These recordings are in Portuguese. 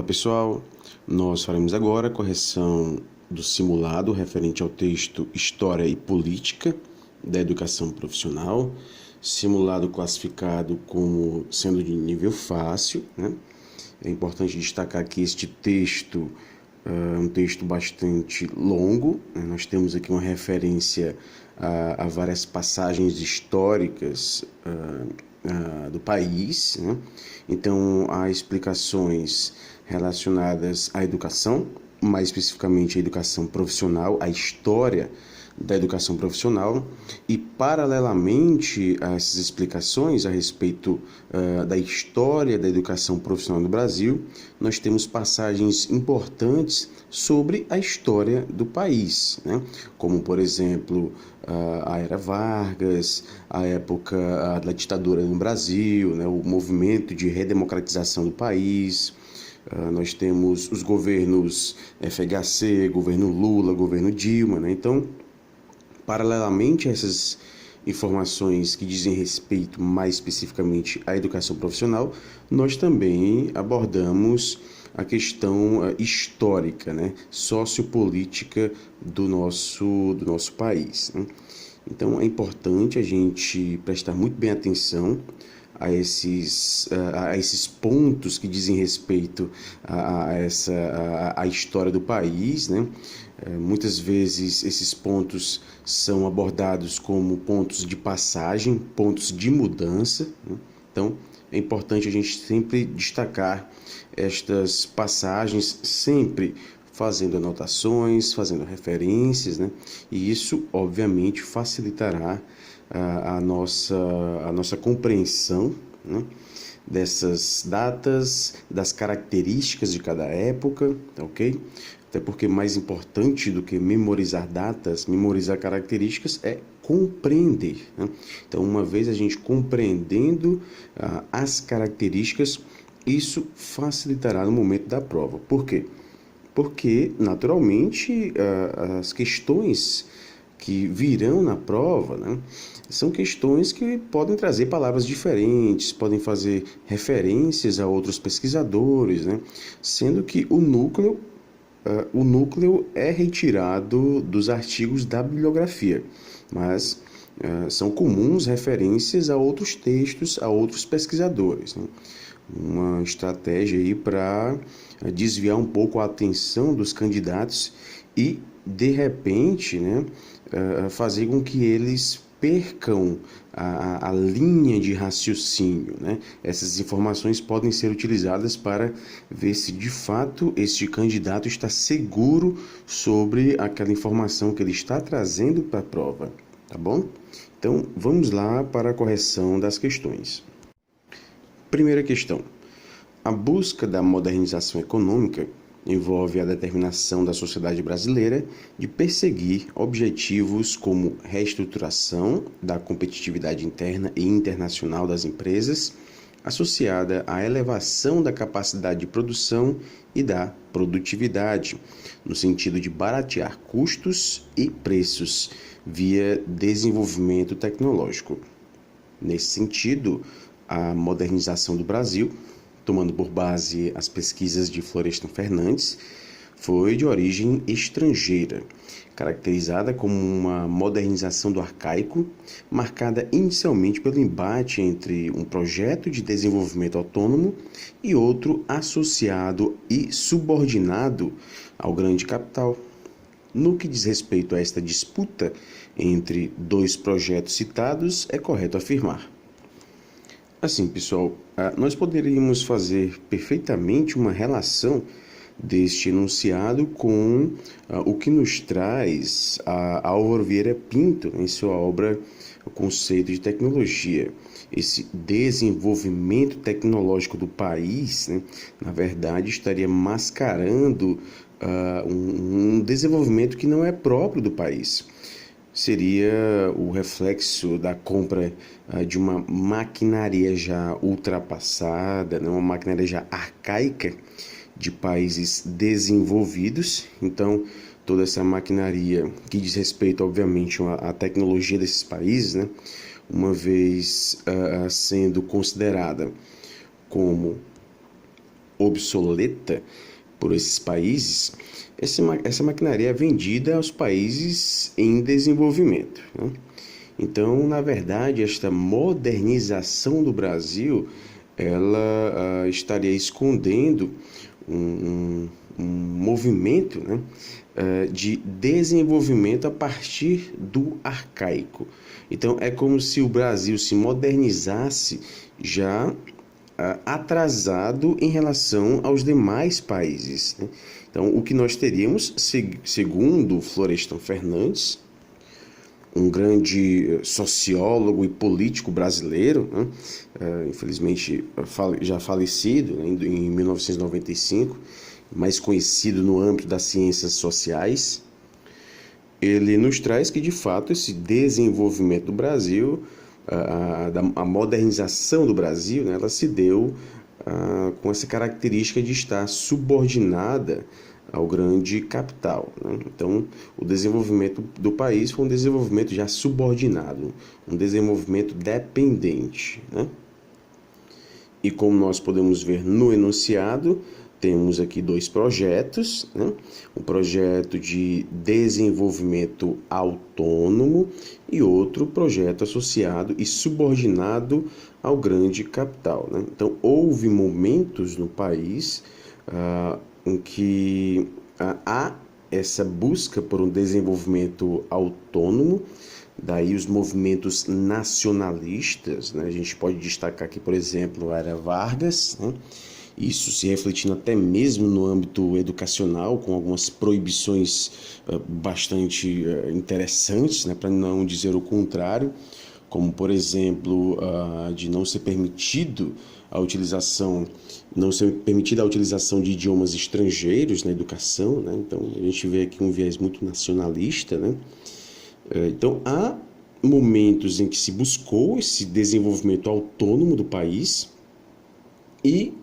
pessoal, nós faremos agora a correção do simulado referente ao texto História e Política da Educação Profissional, simulado classificado como sendo de nível fácil, né? É importante destacar que este texto é um texto bastante longo, né? Nós temos aqui uma referência a várias passagens históricas do país, né? Então, há explicações relacionadas à educação, mais especificamente à educação profissional, à história da educação profissional, e paralelamente a essas explicações a respeito da história da educação profissional no Brasil, nós temos passagens importantes sobre a história do país, né? Como, por exemplo, a Era Vargas, a época da ditadura no Brasil, né? O movimento de redemocratização do país. Nós temos os governos FHC, governo Lula, governo Dilma, né? Então, paralelamente a essas informações que dizem respeito mais especificamente à educação profissional, nós também abordamos a questão histórica, né, sociopolítica do nosso país, né? Então é importante a gente prestar muito bem atenção a esses pontos que dizem respeito a história do país, né? Muitas vezes esses pontos são abordados como pontos de passagem, pontos de mudança, né? Então é importante a gente sempre destacar estas passagens, sempre fazendo anotações, fazendo referências, né? E isso obviamente facilitará a nossa compreensão, né, dessas datas, das características de cada época, tá ok? Até porque mais importante do que memorizar datas, memorizar características é compreender, né? Então, uma vez a gente compreendendo as características, isso facilitará no momento da prova. Por quê? Porque, naturalmente, as questões que virão na prova, né, são questões que podem trazer palavras diferentes, podem fazer referências a outros pesquisadores, né, sendo que o núcleo é retirado dos artigos da bibliografia, mas são comuns referências a outros textos, a outros pesquisadores, né? Uma estratégia aí para desviar um pouco a atenção dos candidatos e, de repente, né, fazer com que eles percam a linha de raciocínio, né? Essas informações podem ser utilizadas para ver se de fato este candidato está seguro sobre aquela informação que ele está trazendo para a prova, tá bom? Então vamos lá para a correção das questões. Primeira questão. A busca da modernização econômica envolve a determinação da sociedade brasileira de perseguir objetivos como reestruturação da competitividade interna e internacional das empresas, associada à elevação da capacidade de produção e da produtividade, no sentido de baratear custos e preços via desenvolvimento tecnológico. Nesse sentido, a modernização do Brasil, tomando por base as pesquisas de Florestan Fernandes, foi de origem estrangeira, caracterizada como uma modernização do arcaico, marcada inicialmente pelo embate entre um projeto de desenvolvimento autônomo e outro associado e subordinado ao grande capital. No que diz respeito a esta disputa entre dois projetos citados, é correto afirmar. Assim, pessoal, nós poderíamos fazer perfeitamente uma relação deste enunciado com o que nos traz a Álvaro Vieira Pinto em sua obra O Conceito de Tecnologia. Esse desenvolvimento tecnológico do país, né, na verdade, estaria mascarando um desenvolvimento que não é próprio do país. Seria o reflexo da compra de uma maquinaria já ultrapassada, né? Uma maquinaria já arcaica de países desenvolvidos. Então, toda essa maquinaria que diz respeito, obviamente, à tecnologia desses países, né? Uma vez sendo considerada como obsoleta por esses países, essa maquinaria é vendida aos países em desenvolvimento, né? Então, na verdade, esta modernização do Brasil, ela estaria escondendo um movimento, né, de desenvolvimento a partir do arcaico. Então, é como se o Brasil se modernizasse já atrasado em relação aos demais países, né? Então, o que nós teríamos, segundo Florestan Fernandes, um grande sociólogo e político brasileiro, né? Infelizmente já falecido, né, em 1995, mais conhecido no âmbito das ciências sociais, ele nos traz que, de fato, esse desenvolvimento do Brasil, a modernização do Brasil, né, ela se deu com essa característica de estar subordinada ao grande capital, né? Então, o desenvolvimento do país foi um desenvolvimento já subordinado, um desenvolvimento dependente, né? E como nós podemos ver no enunciado, temos aqui dois projetos, né? Um projeto de desenvolvimento autônomo e outro projeto associado e subordinado ao grande capital, né? Então, houve momentos no país em que há essa busca por um desenvolvimento autônomo, daí os movimentos nacionalistas, né? A gente pode destacar aqui, por exemplo, a Era Vargas, né? Isso se refletindo até mesmo no âmbito educacional, com algumas proibições bastante interessantes, né? Para não dizer o contrário, como, por exemplo, de não ser permitida a utilização de idiomas estrangeiros na educação, né? Então, a gente vê aqui um viés muito nacionalista, né? Então, há momentos em que se buscou esse desenvolvimento autônomo do país e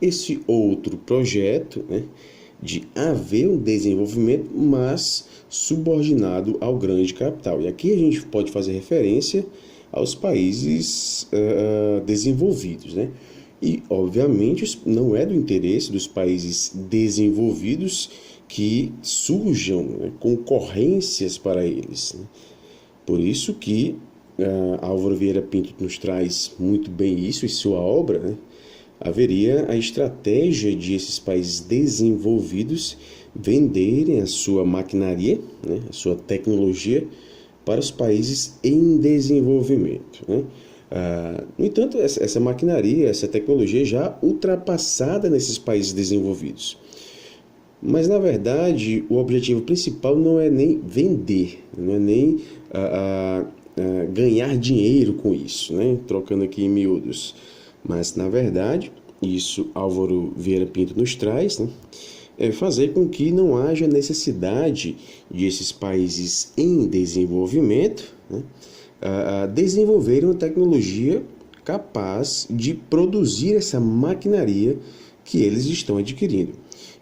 esse outro projeto, né, de haver um desenvolvimento, mas subordinado ao grande capital. E aqui a gente pode fazer referência aos países desenvolvidos, né? E, obviamente, não é do interesse dos países desenvolvidos que surjam, né, concorrências para eles, né? Por isso que Álvaro Vieira Pinto nos traz muito bem isso em sua obra, né? Haveria a estratégia de esses países desenvolvidos venderem a sua maquinaria, né, a sua tecnologia, para os países em desenvolvimento, né? No entanto, essa maquinaria, essa tecnologia já ultrapassada nesses países desenvolvidos. Mas, na verdade, o objetivo principal não é nem vender, não é nem ganhar dinheiro com isso, né? Trocando aqui em miúdos. Mas, na verdade, isso Álvaro Vieira Pinto nos traz, né? É fazer com que não haja necessidade de esses países em desenvolvimento, né, desenvolverem uma tecnologia capaz de produzir essa maquinaria que eles estão adquirindo.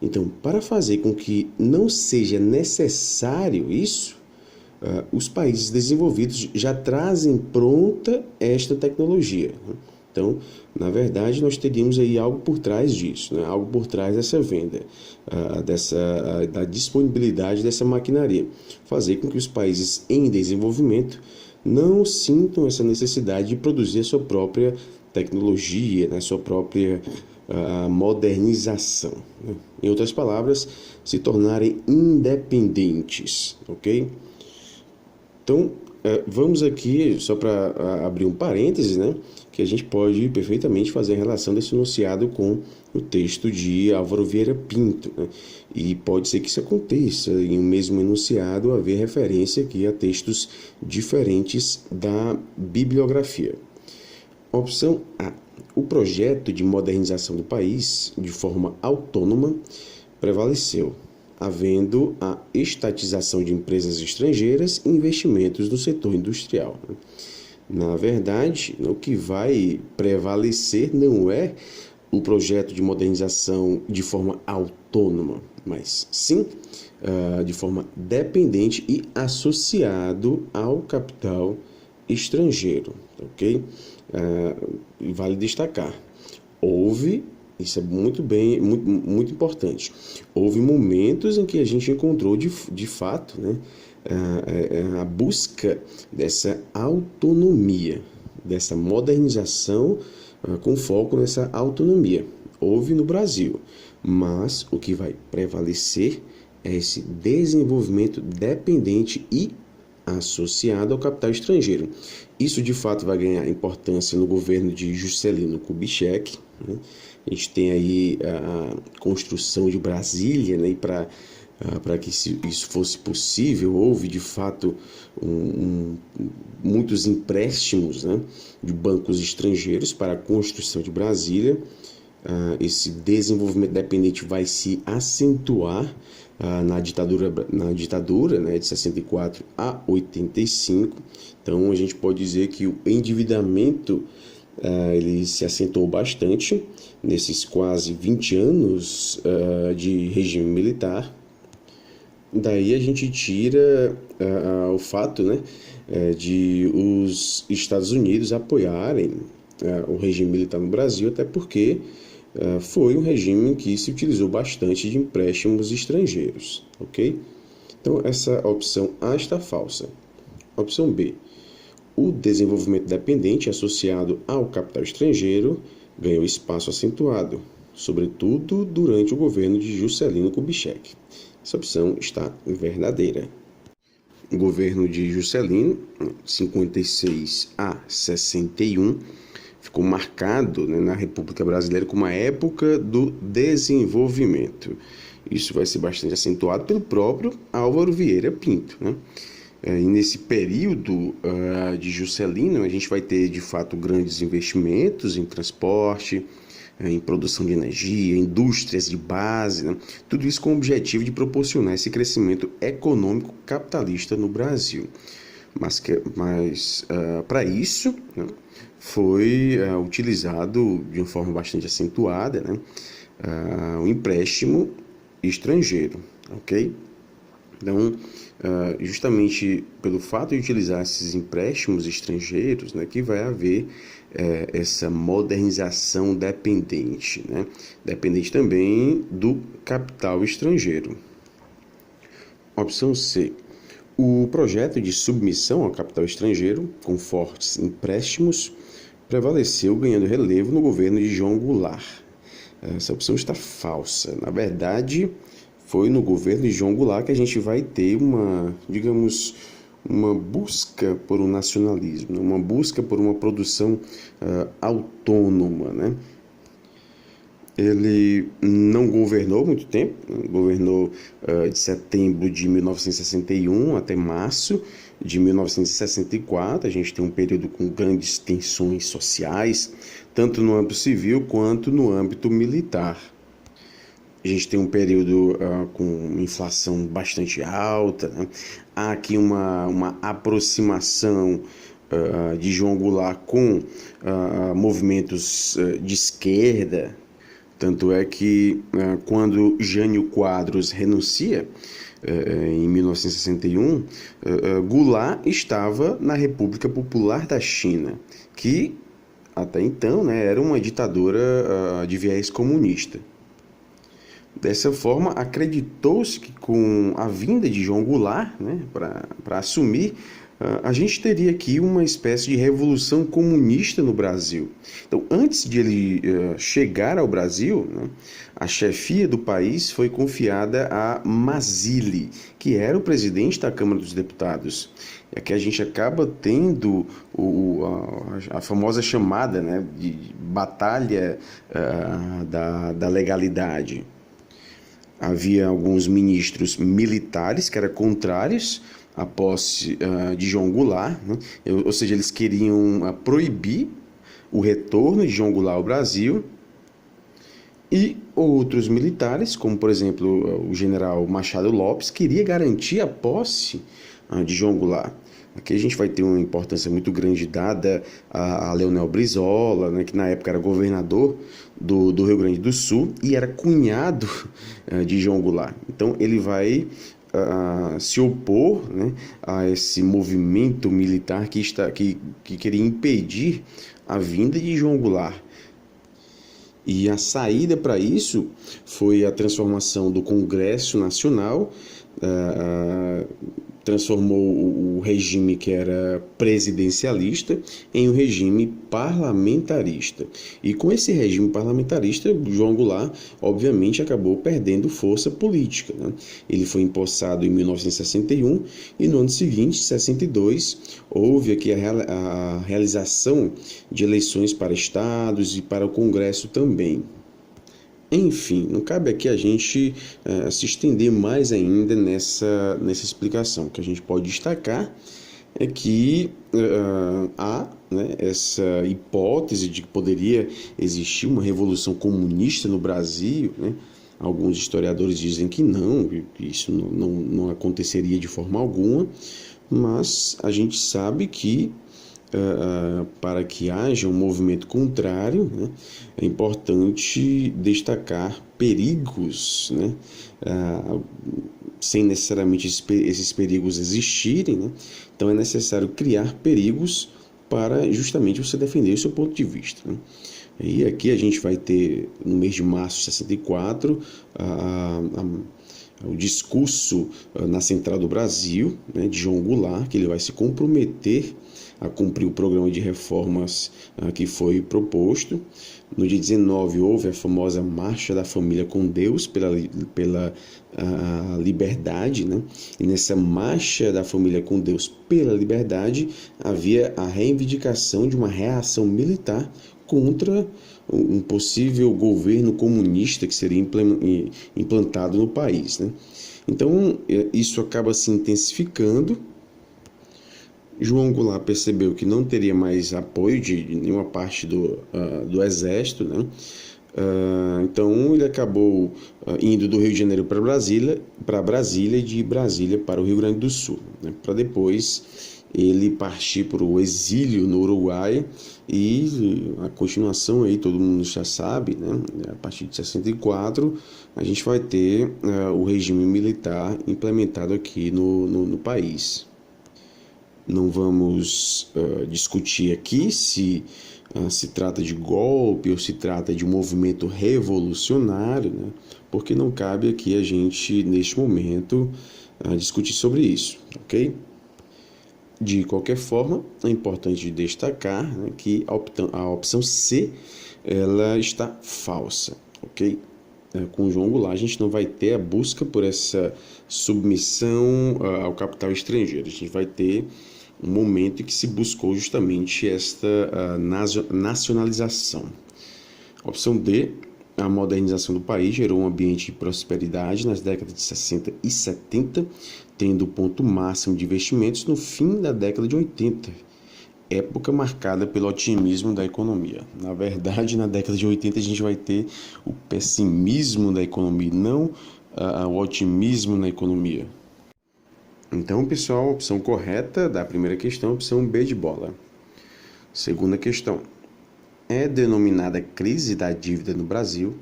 Então, para fazer com que não seja necessário isso, os países desenvolvidos já trazem pronta esta tecnologia, né? Então, na verdade, nós teríamos aí algo por trás disso, né? Algo por trás dessa venda, da disponibilidade dessa maquinaria. Fazer com que os países em desenvolvimento não sintam essa necessidade de produzir a sua própria tecnologia, né? A sua própria modernização, né? Em outras palavras, se tornarem independentes, ok? Então, vamos aqui, só para abrir um parêntese, né, que a gente pode perfeitamente fazer a relação desse enunciado com o texto de Álvaro Vieira Pinto, né? E pode ser que isso aconteça em um mesmo enunciado haver referência aqui a textos diferentes da bibliografia. Opção A. O projeto de modernização do país, de forma autônoma, prevaleceu, havendo a estatização de empresas estrangeiras e investimentos no setor industrial. Na verdade, o que vai prevalecer não é o projeto de modernização de forma autônoma, mas sim de forma dependente e associado ao capital estrangeiro, ok? Vale destacar, houve Isso é muito importante. Houve momentos em que a gente encontrou de fato, né, a busca dessa autonomia, dessa modernização com foco nessa autonomia. Houve no Brasil, mas o que vai prevalecer é esse desenvolvimento dependente e associado ao capital estrangeiro. Isso de fato vai ganhar importância no governo de Juscelino Kubitschek, né? A gente tem aí a construção de Brasília, né? E para que isso fosse possível, houve de fato muitos empréstimos, né, de bancos estrangeiros para a construção de Brasília. Esse desenvolvimento dependente vai se acentuar na ditadura, né, de 64 a 85. Então a gente pode dizer que o endividamento ele se acentuou bastante nesses quase 20 anos de regime militar. Daí a gente tira o fato, né, de os Estados Unidos apoiarem o regime militar no Brasil, até porque foi um regime que se utilizou bastante de empréstimos estrangeiros, ok? Então essa opção A está falsa. Opção B, o desenvolvimento dependente associado ao capital estrangeiro ganhou espaço acentuado, sobretudo durante o governo de Juscelino Kubitschek. Essa opção está verdadeira. O governo de Juscelino, 56 a 61, ficou marcado, né, na República Brasileira como a época do desenvolvimento. Isso vai ser bastante acentuado pelo próprio Álvaro Vieira Pinto, né? E nesse período de Juscelino, a gente vai ter, de fato, grandes investimentos em transporte, em produção de energia, indústrias de base, né? Tudo isso com o objetivo de proporcionar esse crescimento econômico capitalista no Brasil. Mas para isso, né, foi utilizado de uma forma bastante acentuada, né, o empréstimo estrangeiro, ok? Então, justamente pelo fato de utilizar esses empréstimos estrangeiros, né, que vai haver essa modernização dependente, né, dependente também do capital estrangeiro. Opção C. O projeto de submissão ao capital estrangeiro, com fortes empréstimos, prevaleceu ganhando relevo no governo de João Goulart. Essa opção está falsa. Na verdade, foi no governo de João Goulart que a gente vai ter uma busca por um nacionalismo, uma busca por uma produção autônoma, né? Ele não governou muito tempo, governou de setembro de 1961 até março de 1964. A gente tem um período com grandes tensões sociais, tanto no âmbito civil quanto no âmbito militar. A gente tem um período com inflação bastante alta, né? Há aqui uma aproximação de João Goulart com movimentos de esquerda. Tanto é que quando Jânio Quadros renuncia, em 1961, Goulart estava na República Popular da China, que até então, né, era uma ditadura de viés comunista. Dessa forma, acreditou-se que com a vinda de João Goulart, né, para assumir, a gente teria aqui uma espécie de revolução comunista no Brasil. Então, antes de ele chegar ao Brasil, né, a chefia do país foi confiada a Mazzilli, que era o presidente da Câmara dos Deputados. É que a gente acaba tendo a famosa chamada, né, de batalha da legalidade. Havia alguns ministros militares que eram contrários à posse de João Goulart, né? Ou seja, eles queriam proibir o retorno de João Goulart ao Brasil, e outros militares, como por exemplo o general Machado Lopes, queria garantir a posse de João Goulart. Aqui a gente vai ter uma importância muito grande dada a Leonel Brizola, né, que na época era governador do Rio Grande do Sul e era cunhado de João Goulart. Então ele vai se opor, né, a esse movimento militar que queria impedir a vinda de João Goulart. E a saída para isso foi a transformação do Congresso Nacional, transformou o regime que era presidencialista em um regime parlamentarista. E com esse regime parlamentarista, João Goulart, obviamente, acabou perdendo força política, né? Ele foi empossado em 1961 e no ano seguinte, 62, houve aqui a realização de eleições para estados e para o Congresso também. Enfim, não cabe aqui a gente se estender mais ainda nessa explicação. O que a gente pode destacar é que há, né, essa hipótese de que poderia existir uma revolução comunista no Brasil, né? Alguns historiadores dizem que não, que isso não aconteceria de forma alguma, mas a gente sabe que para que haja um movimento contrário, né, é importante destacar perigos, né, sem necessariamente esses perigos existirem, né, então é necessário criar perigos para justamente você defender o seu ponto de vista, né. E aqui a gente vai ter, no mês de março de 64, o discurso na Central do Brasil, né, de João Goulart, que ele vai se comprometer a cumprir o programa de reformas que foi proposto. No dia 19 houve a famosa Marcha da Família com Deus pela liberdade, né? E nessa Marcha da Família com Deus pela liberdade havia a reivindicação de uma reação militar contra um possível governo comunista que seria implantado no país, né? Então, isso acaba se intensificando. João Goulart percebeu que não teria mais apoio de nenhuma parte do exército, né? Então ele acabou indo do Rio de Janeiro para Brasília e de Brasília para o Rio Grande do Sul, né? Para depois ele partir para o exílio no Uruguai e a continuação aí todo mundo já sabe, né? A partir de 64 a gente vai ter o regime militar implementado aqui no país. Não vamos discutir aqui se se trata de golpe ou se trata de um movimento revolucionário, né? Porque não cabe aqui a gente, neste momento, discutir sobre isso, ok? De qualquer forma, é importante destacar, né, que a opção C ela está falsa, ok? Com João Goulart, a gente não vai ter a busca por essa submissão ao capital estrangeiro. A gente vai ter um momento em que se buscou justamente esta nacionalização. Opção D, a modernização do país gerou um ambiente de prosperidade nas décadas de 60 e 70, tendo o ponto máximo de investimentos no fim da década de 80, época marcada pelo otimismo da economia. Na verdade, na década de 80 a gente vai ter o pessimismo da economia, não o otimismo na economia. Então, pessoal, a opção correta da primeira questão é a opção B de bola. Segunda questão. É denominada crise da dívida no Brasil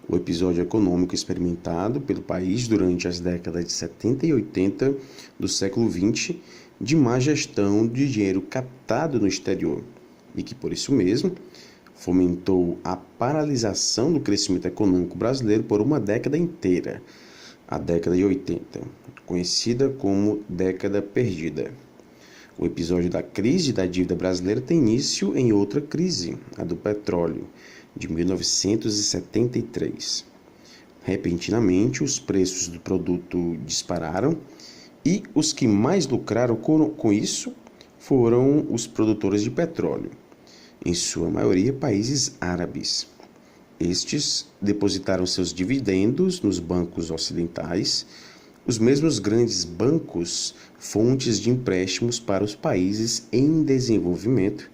o episódio econômico experimentado pelo país durante as décadas de 70 e 80 do século XX de má gestão de dinheiro captado no exterior e que, por isso mesmo, fomentou a paralisação do crescimento econômico brasileiro por uma década inteira, a década de 80, conhecida como década perdida. O episódio da crise da dívida brasileira tem início em outra crise, a do petróleo, de 1973. Repentinamente, os preços do produto dispararam e os que mais lucraram com isso foram os produtores de petróleo, em sua maioria países árabes. Estes depositaram seus dividendos nos bancos ocidentais, os mesmos grandes bancos, fontes de empréstimos para os países em desenvolvimento,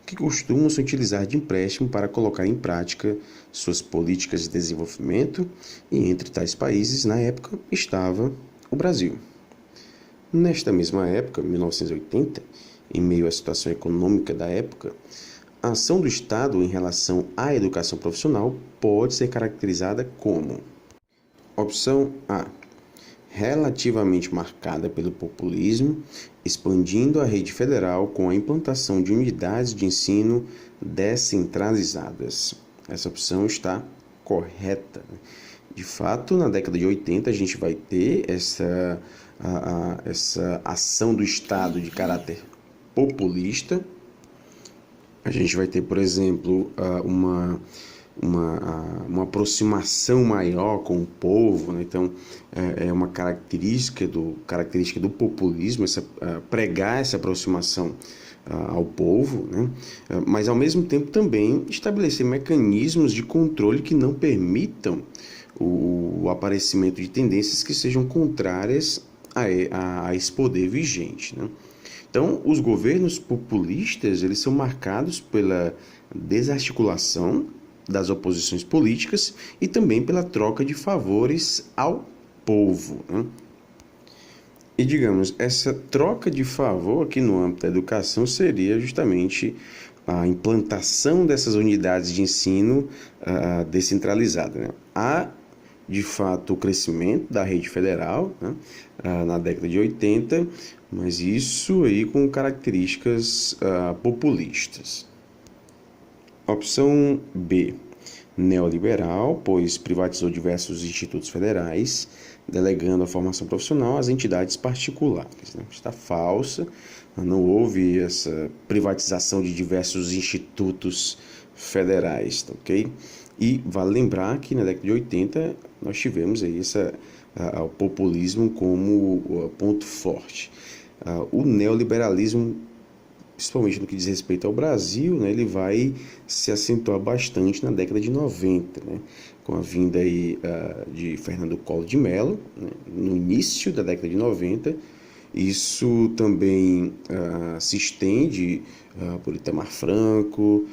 que costumam se utilizar de empréstimo para colocar em prática suas políticas de desenvolvimento, e entre tais países, na época, estava o Brasil. Nesta mesma época, 1980, em meio à situação econômica da época, a ação do Estado em relação à educação profissional pode ser caracterizada como: opção A, relativamente marcada pelo populismo, expandindo a rede federal com a implantação de unidades de ensino descentralizadas. Essa opção está correta. De fato, na década de 80, a gente vai ter essa ação do Estado de caráter populista. A gente vai ter, por exemplo, uma aproximação maior com o povo, né? Então, é uma característica do populismo, pregar essa aproximação ao povo, né? Mas, ao mesmo tempo, também estabelecer mecanismos de controle que não permitam o aparecimento de tendências que sejam contrárias a esse poder vigente, né? Então, os governos populistas, eles são marcados pela desarticulação das oposições políticas e também pela troca de favores ao povo, né? E, digamos, essa troca de favor aqui no âmbito da educação seria justamente a implantação dessas unidades de ensino descentralizada, né? Há, de fato, o crescimento da rede federal, né, na década de 80, mas isso aí com características populistas. Opção B, neoliberal, pois privatizou diversos institutos federais, delegando a formação profissional às entidades particulares, né? Está falsa, não houve essa privatização de diversos institutos federais, tá, ok? E vale lembrar que na década de 80 nós tivemos aí o populismo como ponto forte. O neoliberalismo, principalmente no que diz respeito ao Brasil, né, ele vai se acentuar bastante na década de 90, né, com a vinda aí, de Fernando Collor de Mello, né, no início da década de 90. Isso também se estende por Itamar Franco,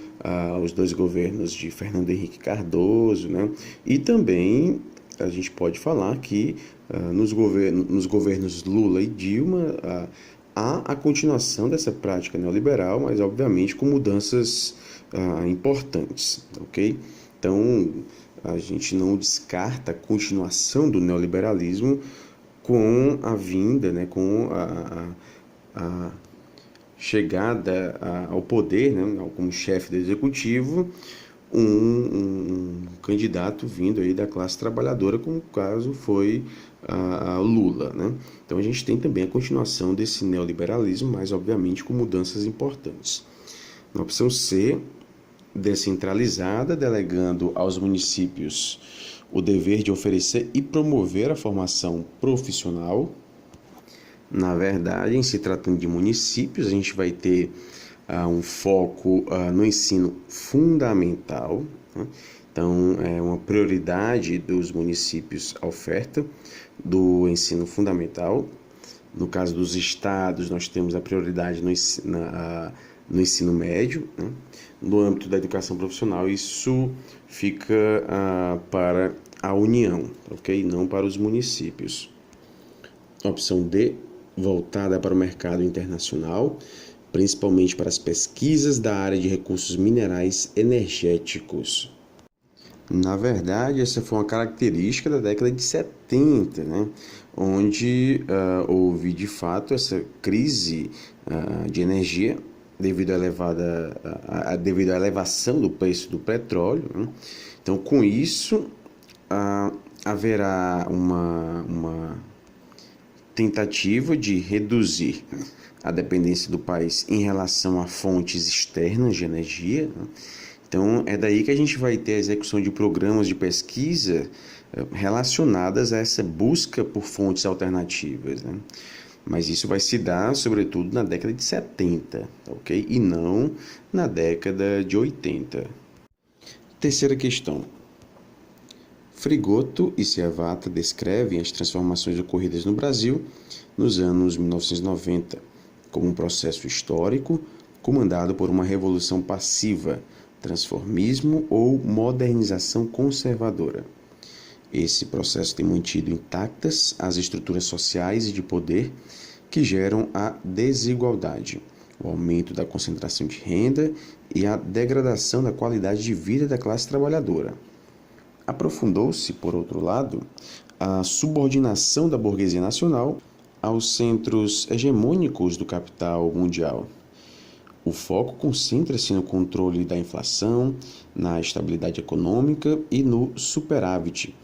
os dois governos de Fernando Henrique Cardoso, né? E também a gente pode falar que nos governos Lula e Dilma há a continuação dessa prática neoliberal, mas obviamente com mudanças importantes, ok? Então, a gente não descarta a continuação do neoliberalismo com a vinda, né, com a chegada ao poder, né, como chefe do executivo, um candidato vindo aí da classe trabalhadora, como o caso foi a Lula, né? Então a gente tem também a continuação desse neoliberalismo, mas obviamente com mudanças importantes. Na opção C, descentralizada, delegando aos municípios o dever de oferecer e promover a formação profissional. Na verdade, em se tratando de municípios, a gente vai ter um foco no ensino fundamental, né? Então, é uma prioridade dos municípios a oferta do ensino fundamental. No caso dos estados, nós temos a prioridade no ensino médio, né? No âmbito da educação profissional, isso fica para a União, ok? Não para os municípios. Opção D, voltada para o mercado internacional, principalmente para as pesquisas da área de recursos minerais energéticos. Na verdade, essa foi uma característica da década de 70, né? Onde houve, de fato, essa crise de energia devido à elevação do preço do petróleo, né? Então, com isso, haverá uma tentativa de reduzir a dependência do país em relação a fontes externas de energia, né? Então, é daí que a gente vai ter a execução de programas de pesquisa relacionadas a essa busca por fontes alternativas, né? Mas isso vai se dar, sobretudo, na década de 70, ok? E não na década de 80. Terceira questão. Frigoto e Ciavata descrevem as transformações ocorridas no Brasil nos anos 1990 como um processo histórico comandado por uma revolução passiva, transformismo ou modernização conservadora. Esse processo tem mantido intactas as estruturas sociais e de poder que geram a desigualdade, o aumento da concentração de renda e a degradação da qualidade de vida da classe trabalhadora. Aprofundou-se, por outro lado, a subordinação da burguesia nacional aos centros hegemônicos do capital mundial. O foco concentra-se no controle da inflação, na estabilidade econômica e no superávit,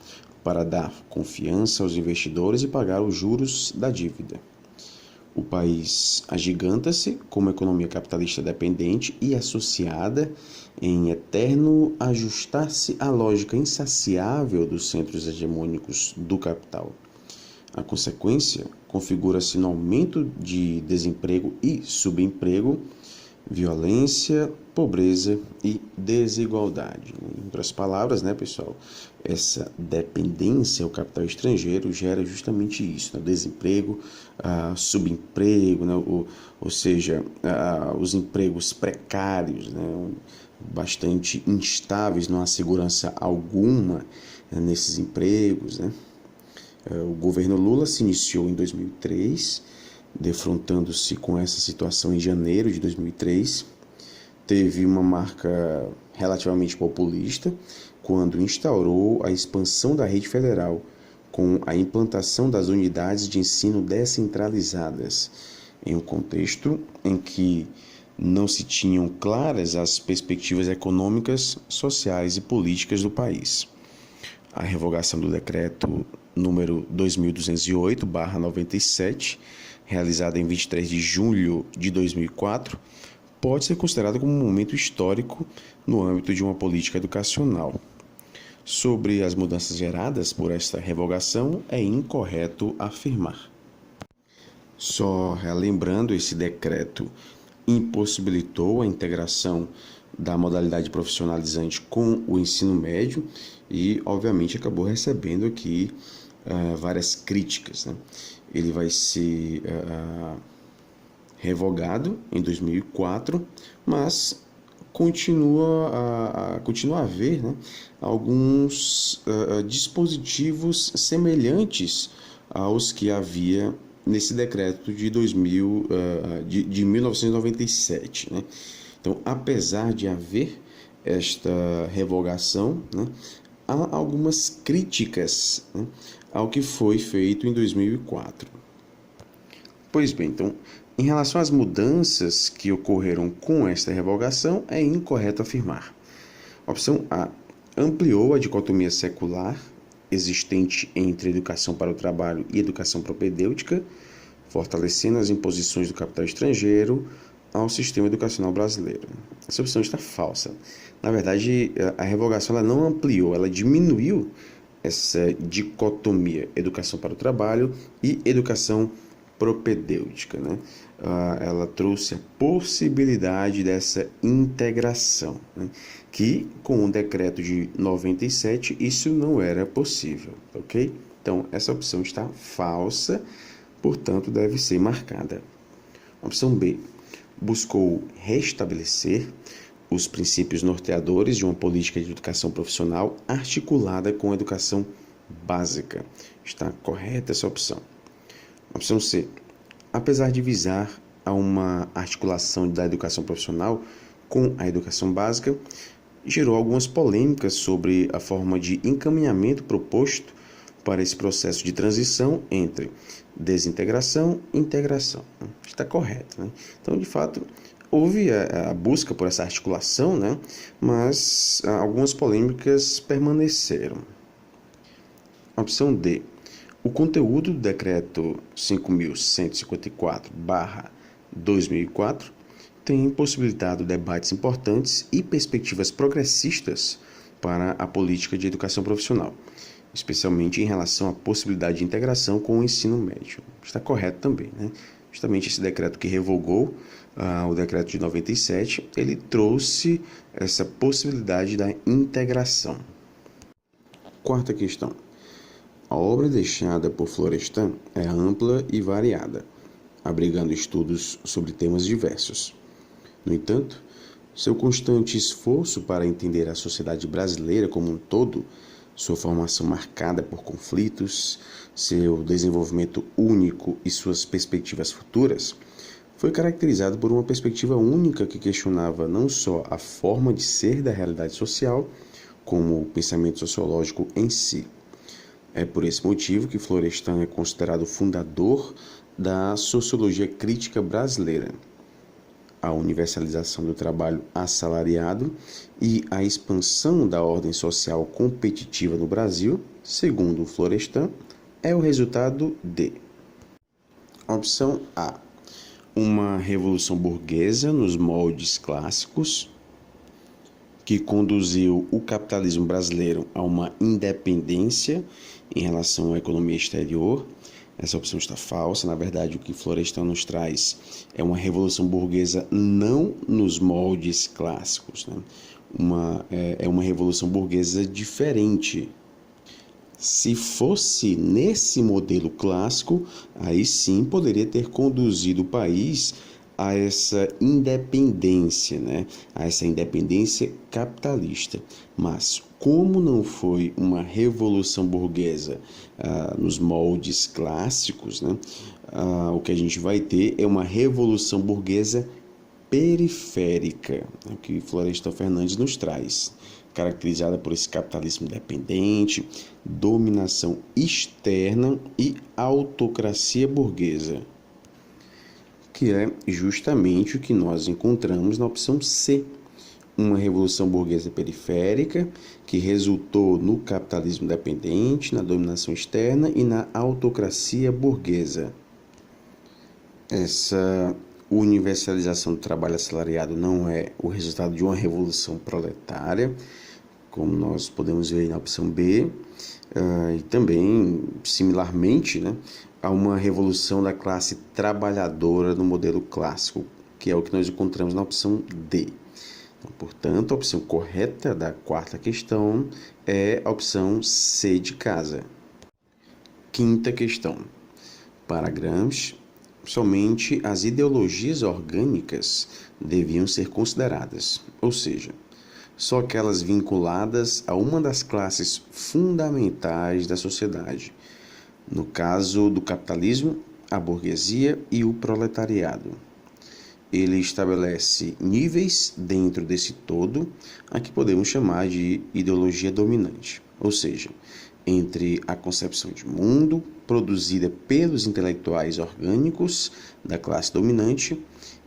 para dar confiança aos investidores e pagar os juros da dívida. O país agiganta-se como economia capitalista dependente e associada em eterno ajustar-se à lógica insaciável dos centros hegemônicos do capital. A consequência configura-se no aumento de desemprego e subemprego, violência, pobreza e desigualdade. Em outras palavras, né, pessoal, essa dependência ao capital estrangeiro gera justamente isso, né, desemprego, subemprego, né, ou seja, os empregos precários, né, bastante instáveis, não há segurança alguma, né, nesses empregos, né. O governo Lula se iniciou em 2003, defrontando-se com essa situação em janeiro de 2003. Teve uma marca relativamente populista quando instaurou a expansão da rede federal com a implantação das unidades de ensino descentralizadas, em um contexto em que não se tinham claras as perspectivas econômicas, sociais e políticas do país. A revogação do decreto número 2208/97, realizada em 23 de julho de 2004, pode ser considerada como um momento histórico no âmbito de uma política educacional. Sobre as mudanças geradas por esta revogação, é incorreto afirmar. Só relembrando, esse decreto impossibilitou a integração da modalidade profissionalizante com o ensino médio e, obviamente, acabou recebendo aqui várias críticas, né? Ele vai ser revogado em 2004, mas continua a haver, né, alguns dispositivos semelhantes aos que havia nesse decreto de 1997. Né? Então, apesar de haver esta revogação, né, há algumas críticas, né, ao que foi feito em 2004. Pois bem, então, em relação às mudanças que ocorreram com esta revogação, é incorreto afirmar. Opção A. Ampliou a dicotomia secular existente entre educação para o trabalho e educação propedêutica, fortalecendo as imposições do capital estrangeiro ao sistema educacional brasileiro. Essa opção está falsa. Na verdade, a revogação ela não ampliou, ela diminuiu essa dicotomia educação para o trabalho e educação propedêutica, né? Ela trouxe a possibilidade dessa integração, né? Que com o decreto de 97 isso não era possível, ok? Então essa opção está falsa, portanto deve ser marcada. Opção B, buscou restabelecer os princípios norteadores de uma política de educação profissional articulada com a educação básica. Está correta essa opção. Opção C. Apesar de visar a uma articulação da educação profissional com a educação básica, gerou algumas polêmicas sobre a forma de encaminhamento proposto para esse processo de transição entre desintegração e integração. Está correto, né? Então, de fato, houve a busca por essa articulação, né? Mas algumas polêmicas permaneceram. Opção D. O conteúdo do Decreto 5.154/2004 tem possibilitado debates importantes e perspectivas progressistas para a política de educação profissional, especialmente em relação à possibilidade de integração com o ensino médio. Está correto também, né? Justamente esse decreto que revogou o decreto de 97, ele trouxe essa possibilidade da integração. Quarta questão. A obra deixada por Florestan é ampla e variada, abrigando estudos sobre temas diversos. No entanto, seu constante esforço para entender a sociedade brasileira como um todo, sua formação marcada por conflitos, seu desenvolvimento único e suas perspectivas futuras, foi caracterizado por uma perspectiva única que questionava não só a forma de ser da realidade social, como o pensamento sociológico em si. É por esse motivo que Florestan é considerado o fundador da sociologia crítica brasileira. a universalização do trabalho assalariado e a expansão da ordem social competitiva no Brasil, segundo o Florestan, é o resultado de: opção A, uma revolução burguesa nos moldes clássicos, que conduziu o capitalismo brasileiro a uma independência em relação à economia exterior. Essa opção está falsa. Na verdade, o que Florestan nos traz é uma revolução burguesa não nos moldes clássicos, né? É uma revolução burguesa diferente. Se fosse nesse modelo clássico, aí sim poderia ter conduzido o país a essa independência, né? A essa independência capitalista. Mas como não foi uma revolução burguesa nos moldes clássicos, né? O que a gente vai ter é uma revolução burguesa periférica, né? Que Florestan Fernandes nos traz, caracterizada por esse capitalismo dependente, dominação externa e autocracia burguesa, que é justamente o que nós encontramos na opção C, uma revolução burguesa periférica que resultou no capitalismo dependente, na dominação externa e na autocracia burguesa. Essa universalização do trabalho assalariado não é o resultado de uma revolução proletária, como nós podemos ver na opção B, e também, similarmente, né, a uma revolução da classe trabalhadora no modelo clássico, que é o que nós encontramos na opção D. Então, portanto, a opção correta da quarta questão é a opção C de casa. Quinta questão. Para Gramsci, somente as ideologias orgânicas deviam ser consideradas, ou seja, só aquelas vinculadas a uma das classes fundamentais da sociedade, no caso do capitalismo, a burguesia e o proletariado. Ele estabelece níveis dentro desse todo, a que podemos chamar de ideologia dominante, ou seja, entre a concepção de mundo produzida pelos intelectuais orgânicos da classe dominante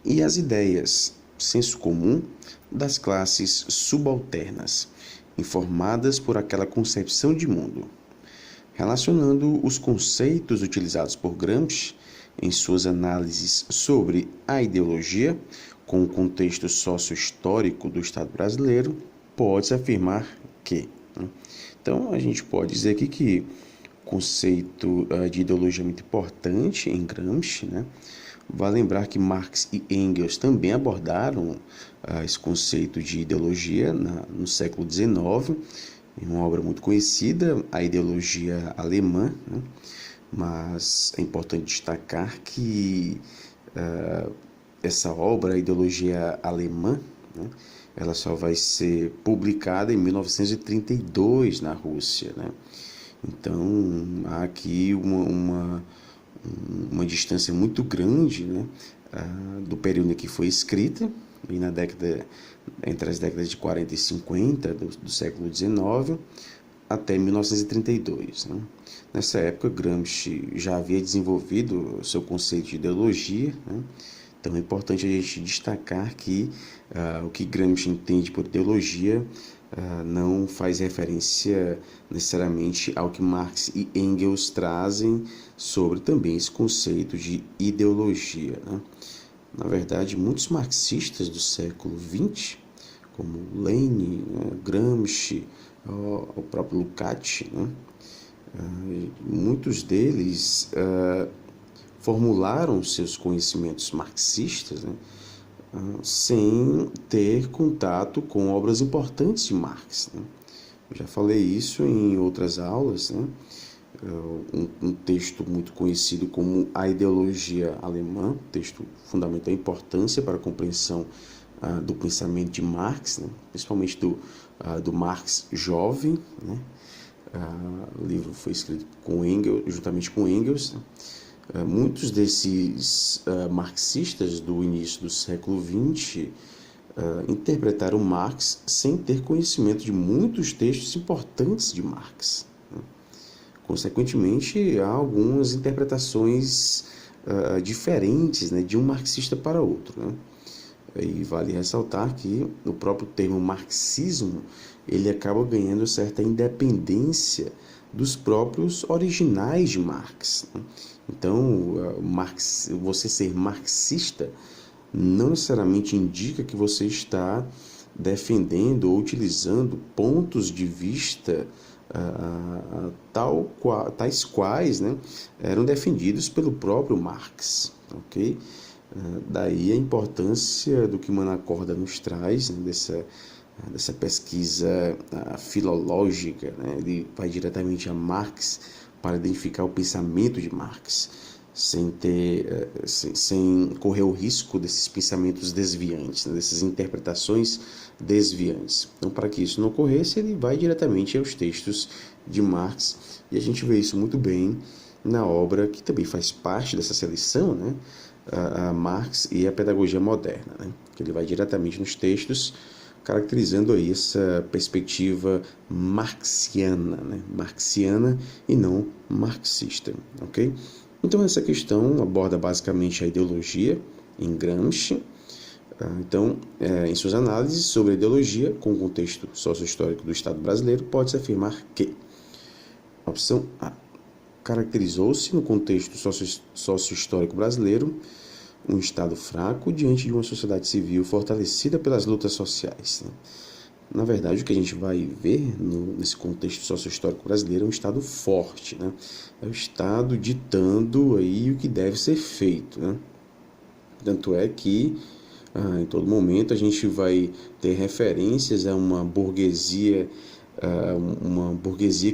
e as ideias, senso comum, das classes subalternas, informadas por aquela concepção de mundo. Relacionando os conceitos utilizados por Gramsci em suas análises sobre a ideologia com o contexto sócio-histórico do Estado brasileiro, pode-se afirmar que... Então, a gente pode dizer aqui que o conceito de ideologia é muito importante em Gramsci, né? Vale lembrar que Marx e Engels também abordaram esse conceito de ideologia no século XIX, em uma obra muito conhecida, a ideologia alemã, né? Mas é importante destacar que essa obra, a ideologia alemã, né, ela só vai ser publicada em 1932 na Rússia, né? Então, há aqui uma distância muito grande, né, do período em que foi escrita, e entre as décadas de 40 e 50 do século XIX, até 1932. Né? Nessa época, Gramsci já havia desenvolvido o seu conceito de ideologia, né? Então é importante a gente destacar que o que Gramsci entende por ideologia não faz referência necessariamente ao que Marx e Engels trazem sobre também esse conceito de ideologia, né? Na verdade, muitos marxistas do século XX, como Lenin, né, Gramsci, o próprio Lukács, né, muitos deles formularam seus conhecimentos marxistas, né, sem ter contato com obras importantes de Marx, né. Eu já falei isso em outras aulas, né. Um texto muito conhecido como A Ideologia Alemã, texto fundamental de importância para a compreensão do pensamento de Marx, né, principalmente do Marx jovem, né. O livro foi escrito com Engels, juntamente com Engels, né. Muitos desses marxistas do início do século XX interpretaram Marx sem ter conhecimento de muitos textos importantes de Marx, né. Consequentemente, há algumas interpretações diferentes, né, de um marxista para outro, né. E vale ressaltar que o próprio termo marxismo, ele acaba ganhando certa independência dos próprios originais de Marx, né? Então, você ser marxista não necessariamente indica que você está defendendo ou utilizando pontos de vista tais quais, né, eram defendidos pelo próprio Marx, ok? Daí a importância do que Manacorda nos traz, né, dessa pesquisa filológica, né? Ele vai diretamente a Marx para identificar o pensamento de Marx, sem correr o risco desses pensamentos desviantes, né? Dessas interpretações desviantes. Então, para que isso não ocorresse, ele vai diretamente aos textos de Marx, e a gente vê isso muito bem na obra que também faz parte dessa seleção, né? A Marx e a Pedagogia Moderna, né? Que ele vai diretamente nos textos, caracterizando aí essa perspectiva marxiana, né? Marxiana e não marxista, ok? Então essa questão aborda basicamente a ideologia em Gramsci. Então, em suas análises sobre a ideologia com o contexto sócio-histórico do Estado brasileiro, pode-se afirmar que: opção A, caracterizou-se no contexto sócio-histórico brasileiro um Estado fraco diante de uma sociedade civil fortalecida pelas lutas sociais, né? Na verdade, o que a gente vai ver nesse contexto sócio-histórico brasileiro é um Estado forte, né? É o Estado ditando aí o que deve ser feito, né? Tanto é que, em todo momento, a gente vai ter referências a uma burguesia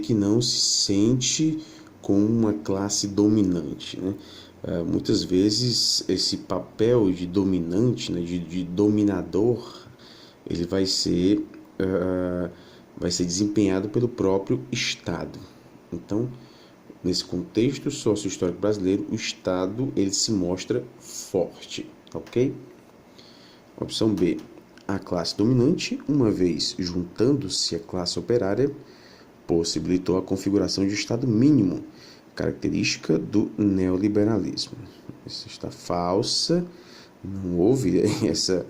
que não se sente com uma classe dominante, né? Muitas vezes esse papel de dominante, né, de dominador, ele vai ser desempenhado pelo próprio Estado. Então, nesse contexto sócio-histórico brasileiro, o Estado ele se mostra forte, ok? Opção B, a classe dominante, uma vez juntando-se à classe operária, possibilitou a configuração de um Estado mínimo, característica do neoliberalismo. Isso está falsa, não houve essa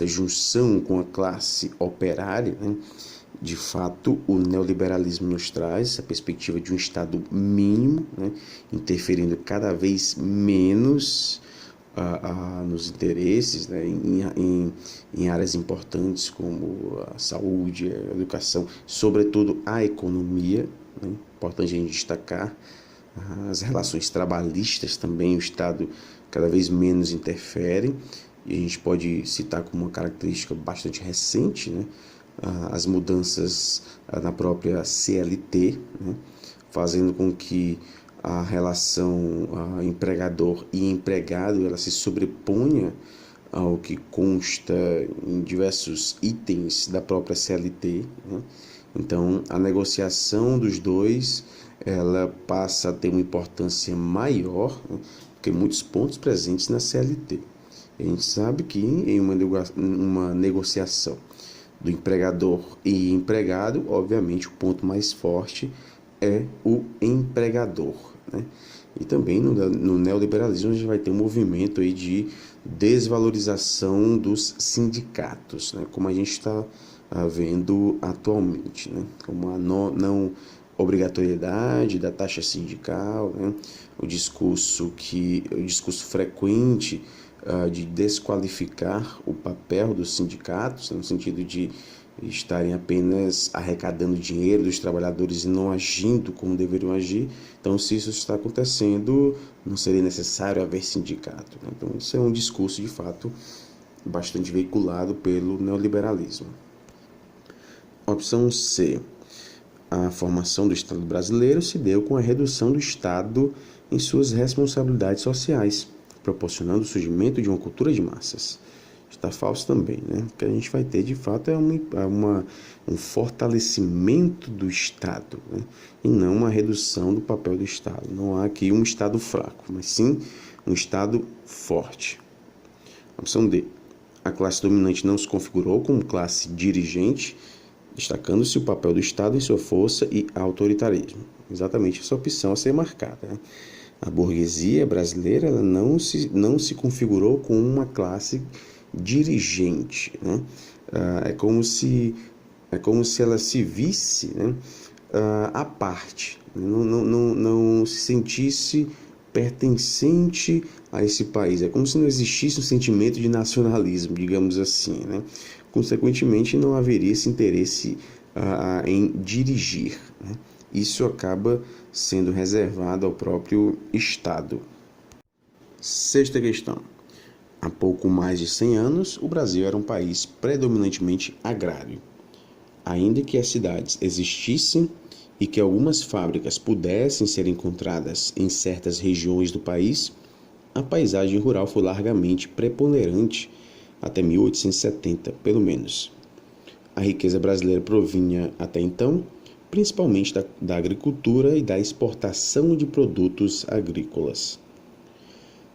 junção com a classe operária, né? De fato, o neoliberalismo nos traz essa perspectiva de um Estado mínimo, né? Interferindo cada vez menos nos interesses, né? Em áreas importantes como a saúde, a educação, sobretudo a economia, né? Importante a gente destacar as relações trabalhistas também, o Estado cada vez menos interfere, e a gente pode citar como uma característica bastante recente, né, as mudanças na própria CLT, né, fazendo com que a relação empregador e empregado ela se sobreponha ao que consta em diversos itens da própria CLT, né? Então, a negociação dos dois ela passa a ter uma importância maior, né, que muitos pontos presentes na CLT. A gente sabe que em uma negociação do empregador e empregado, obviamente o ponto mais forte é o empregador, né? E também no neoliberalismo a gente vai ter um movimento aí de desvalorização dos sindicatos, né? Como a gente está vendo atualmente, né? Como a não obrigatoriedade da taxa sindical, né? O discurso frequente de desqualificar o papel dos sindicatos, no sentido de estarem apenas arrecadando dinheiro dos trabalhadores e não agindo como deveriam agir. Então, se isso está acontecendo, não seria necessário haver sindicato, né? Então, isso é um discurso, de fato, bastante veiculado pelo neoliberalismo. Opção C. A formação do Estado brasileiro se deu com a redução do Estado em suas responsabilidades sociais, proporcionando o surgimento de uma cultura de massas. Está falso também, né? O que a gente vai ter, de fato, é um fortalecimento do Estado, né? E não uma redução do papel do Estado. Não há aqui um Estado fraco, mas sim um Estado forte. Opção D. A classe dominante não se configurou como classe dirigente, destacando-se o papel do Estado em sua força e autoritarismo. Exatamente essa opção a ser marcada, né? A burguesia brasileira ela não se configurou como uma classe dirigente, né? É como se ela se visse, né, à parte, não se sentisse pertencente a esse país. É como se não existisse um sentimento de nacionalismo, digamos assim, né? Consequentemente, não haveria esse interesse em dirigir, né? Isso acaba sendo reservado ao próprio Estado. Sexta questão. Há pouco mais de 100 anos, o Brasil era um país predominantemente agrário. Ainda que as cidades existissem e que algumas fábricas pudessem ser encontradas em certas regiões do país, a paisagem rural foi largamente preponderante até 1870, pelo menos. A riqueza brasileira provinha, até então, principalmente da agricultura e da exportação de produtos agrícolas.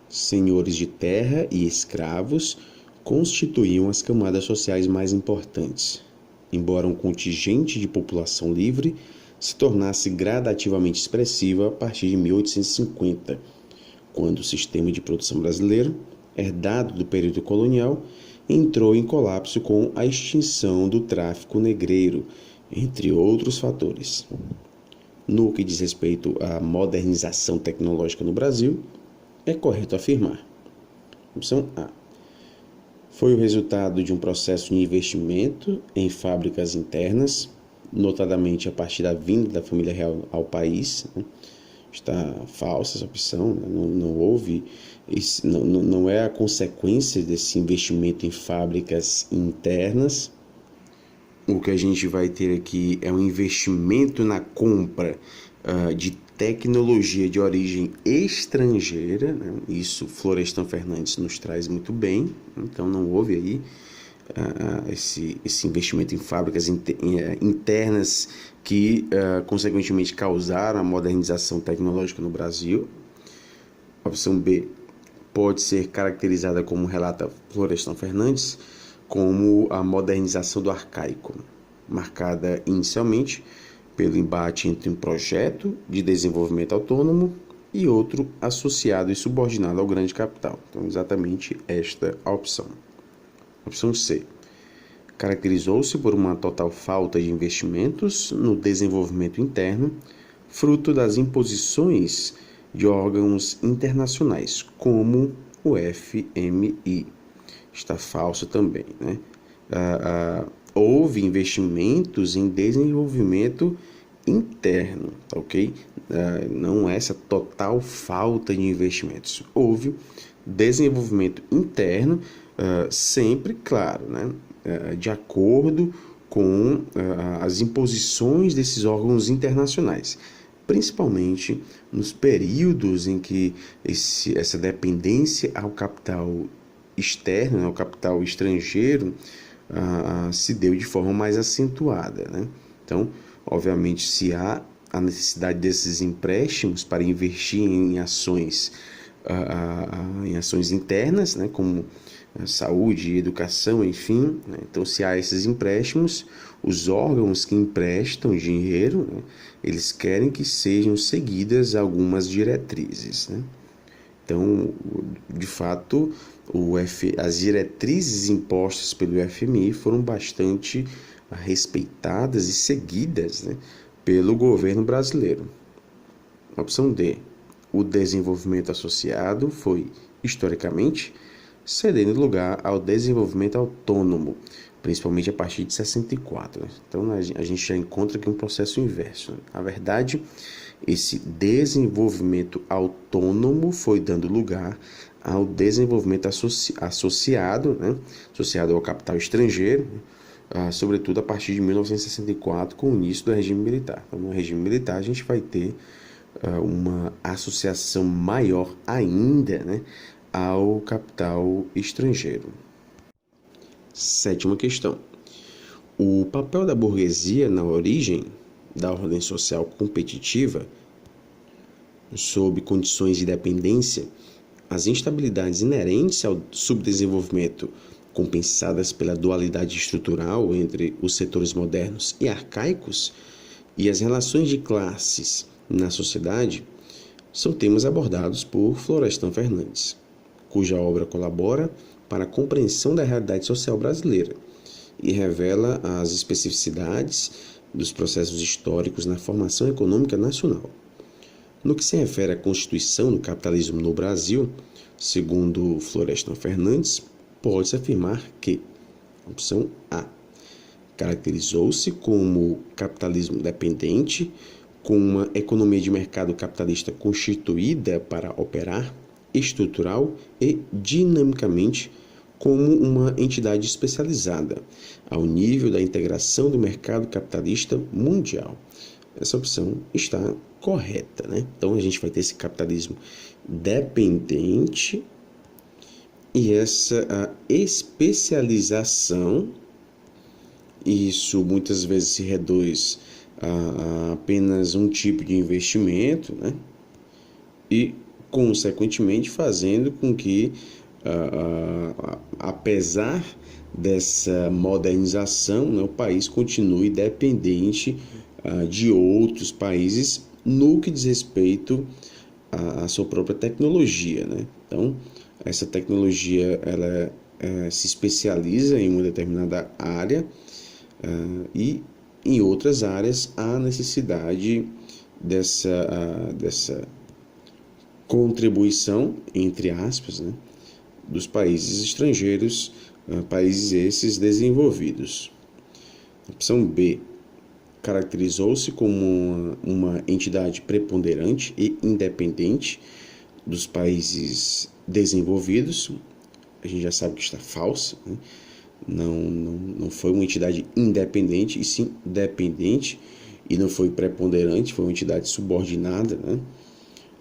Senhores de terra e escravos constituíam as camadas sociais mais importantes, embora um contingente de população livre se tornasse gradativamente expressiva a partir de 1850, quando o sistema de produção brasileiro, herdado do período colonial, entrou em colapso com a extinção do tráfico negreiro, entre outros fatores. No que diz respeito à modernização tecnológica no Brasil, é correto afirmar. Opção A. Foi o resultado de um processo de investimento em fábricas internas, notadamente a partir da vinda da família real ao país. Está falsa essa opção, não houve, não é a consequência desse investimento em fábricas internas. O que a gente vai ter aqui é um investimento na compra de tecnologia de origem estrangeira, né? Isso Florestan Fernandes nos traz muito bem, então não houve aí esse investimento em fábricas internas que, consequentemente, causaram a modernização tecnológica no Brasil. A opção B pode ser caracterizada, como relata Florestan Fernandes, como a modernização do arcaico, marcada inicialmente pelo embate entre um projeto de desenvolvimento autônomo e outro associado e subordinado ao grande capital. Então, exatamente esta a opção. Opção C. Caracterizou-se por uma total falta de investimentos no desenvolvimento interno, fruto das imposições de órgãos internacionais, como o FMI. Está falso também, né? Houve investimentos em desenvolvimento interno, ok? Não essa total falta de investimentos. Houve desenvolvimento interno, sempre, claro, né? De acordo com as imposições desses órgãos internacionais, principalmente nos períodos em que essa dependência ao capital externo, ao capital estrangeiro, se deu de forma mais acentuada, né? Então, obviamente, se há a necessidade desses empréstimos para investir em ações internas, né, como saúde, educação, enfim, né? Então, se há esses empréstimos, os órgãos que emprestam dinheiro, né, eles querem que sejam seguidas algumas diretrizes, né? Então, de fato, as diretrizes impostas pelo FMI foram bastante respeitadas e seguidas, né, pelo governo brasileiro. Opção D. O desenvolvimento associado foi, historicamente, cedendo lugar ao desenvolvimento autônomo, principalmente a partir de 64. Então, a gente já encontra aqui um processo inverso. Na verdade, esse desenvolvimento autônomo foi dando lugar ao desenvolvimento associado, né? Associado ao capital estrangeiro, sobretudo a partir de 1964, com o início do regime militar. Então, no regime militar, a gente vai ter uma associação maior ainda, né, ao capital estrangeiro. Sétima questão. O papel da burguesia na origem da ordem social competitiva, sob condições de dependência, as instabilidades inerentes ao subdesenvolvimento, compensadas pela dualidade estrutural entre os setores modernos e arcaicos, e as relações de classes na sociedade, são temas abordados por Florestan Fernandes. cuja obra colabora para a compreensão da realidade social brasileira e revela as especificidades dos processos históricos na formação econômica nacional. No que se refere à constituição do capitalismo no Brasil, segundo Florestan Fernandes, pode-se afirmar que, opção A, caracterizou-se como capitalismo dependente, com uma economia de mercado capitalista constituída para operar estrutural e dinamicamente como uma entidade especializada, ao nível da integração do mercado capitalista mundial. Essa opção está correta, né? Então a gente vai ter esse capitalismo dependente e essa especialização. Isso muitas vezes se reduz a apenas um tipo de investimento, né? E, consequentemente, fazendo com que, apesar dessa modernização, né, o país continue dependente de outros países no que diz respeito à sua própria tecnologia, né? Então, essa tecnologia ela se especializa em uma determinada área e em outras áreas há necessidade dessa contribuição, entre aspas, né, dos países estrangeiros, países esses desenvolvidos. Opção B, caracterizou-se como uma entidade preponderante e independente dos países desenvolvidos. A gente já sabe que está falso, né? Não foi uma entidade independente, e sim dependente, e não foi preponderante, foi uma entidade subordinada, né?